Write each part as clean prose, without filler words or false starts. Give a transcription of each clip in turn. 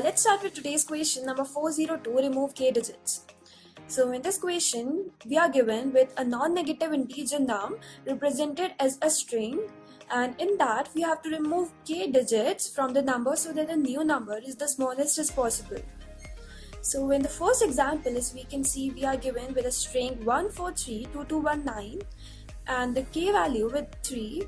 Let's start with today's question number 402, remove k digits. So in this question, we are given with a non-negative integer num represented as a string, and in that we have to remove k digits from the number so that the new number is the smallest as possible. So in the first example, as we can see, we are given with a string 1432219 and the k value with 3.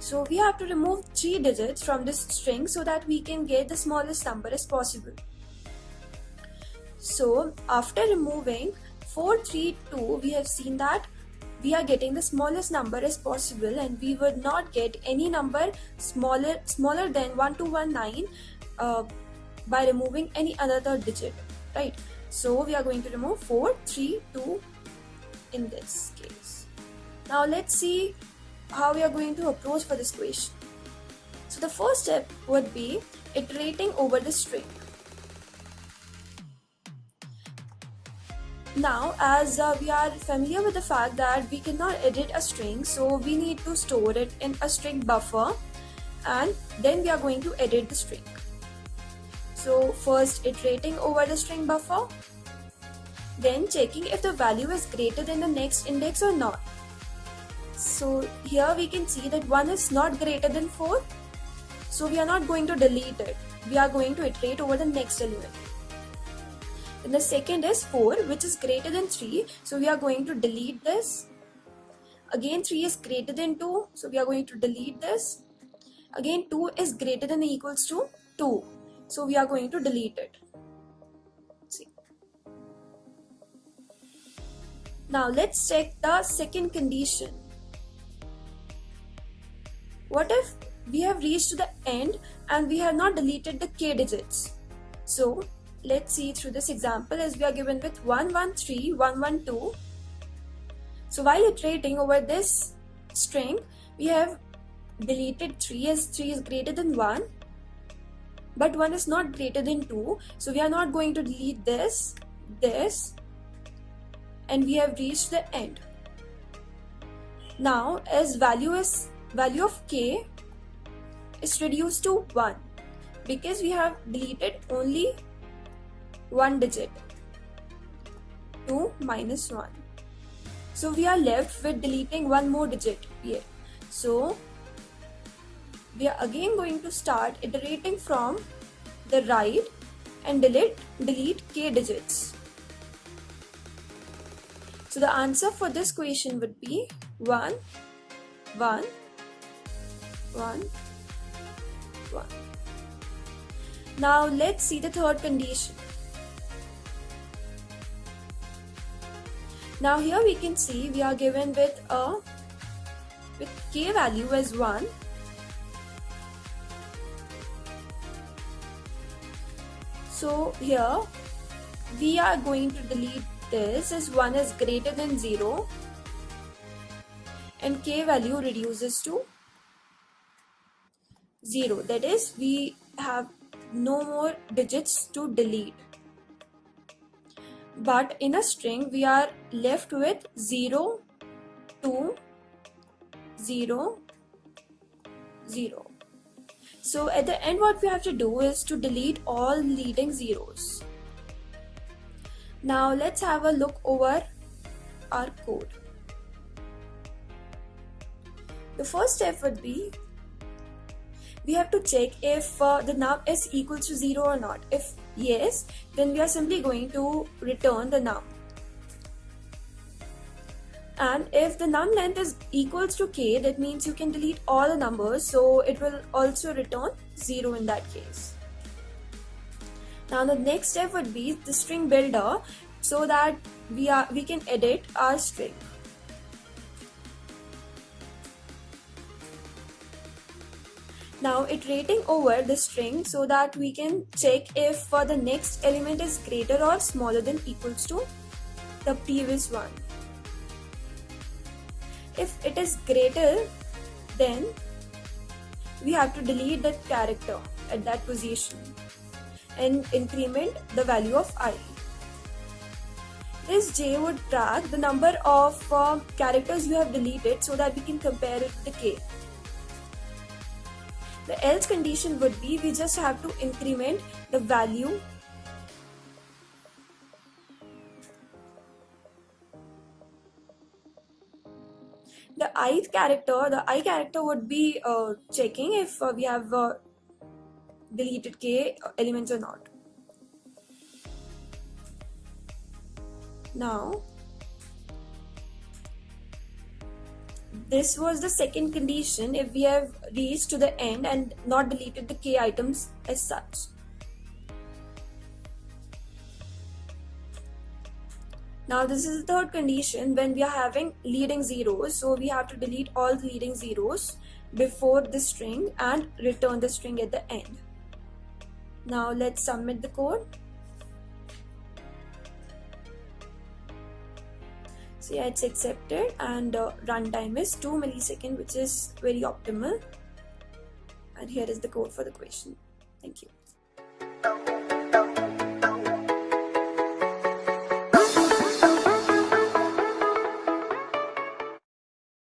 So we have to remove 3 digits from this string so that we can get the smallest number as possible. So after removing 432, we have seen that we are getting the smallest number as possible, and we would not get any number smaller than 1219 by removing any other digit, right? So we are going to remove 432 in this case. Now let's see how we are going to approach for this question. So the first step would be iterating over the string. Now, as we are familiar with the fact that we cannot edit a string, so we need to store it in a string buffer, and then we are going to edit the string. So first iterating over the string buffer, then checking if the value is greater than the next index or not. So here we can see that 1 is not greater than 4, so we are not going to delete it. We are going to iterate over the next element. Then the second is 4, which is greater than 3, so we are going to delete this. Again 3 is greater than 2, so we are going to delete this. Again 2 is greater than or equals to 2, so we are going to delete it. See. Now let's check the second condition. What if we have reached to the end and we have not deleted the k digits? So let's see through this example, as we are given with 113, 112. So while iterating over this string, we have deleted 3 as 3 is greater than 1, but 1 is not greater than 2, so we are not going to delete this, and we have reached the end. Now as value of k is reduced to 1 because we have deleted only one digit, 2 minus 1. So we are left with deleting one more digit here. So we are again going to start iterating from the right and delete k digits. So the answer for this question would be 1, 1, 1, 1. Now let's see the third condition. Now here we can see we are given with k value as 1. So here we are going to delete this as 1 is greater than 0 and k value reduces to 0. That is, we have no more digits to delete. But in a string, we are left with 0, 2, 0, 0. So at the end, what we have to do is to delete all leading zeros. Now let's have a look over our code. The first step would be we have to check if the num is equal to 0 or not. If yes, then we are simply going to return the num. And if the num length is equals to k, that means you can delete all the numbers, so it will also return 0 in that case. Now the next step would be the string builder, so that we can edit our string. Now iterating over the string so that we can check if the next element is greater or smaller than equals to the previous one. If it is greater, then we have to delete that character at that position and increment the value of I. This J would track the number of characters you have deleted so that we can compare it with the K. The else condition would be we just have to increment the value the I character would be checking if we have deleted k elements or not. Now this was the second condition if we have reached to the end and not deleted the k items as such. Now this is the third condition when we are having leading zeros, so we have to delete all the leading zeros before the string and return the string at the end. Now let's submit the code. So yeah, it's accepted and runtime is 2 milliseconds, which is very optimal. And here is the code for the question. Thank you.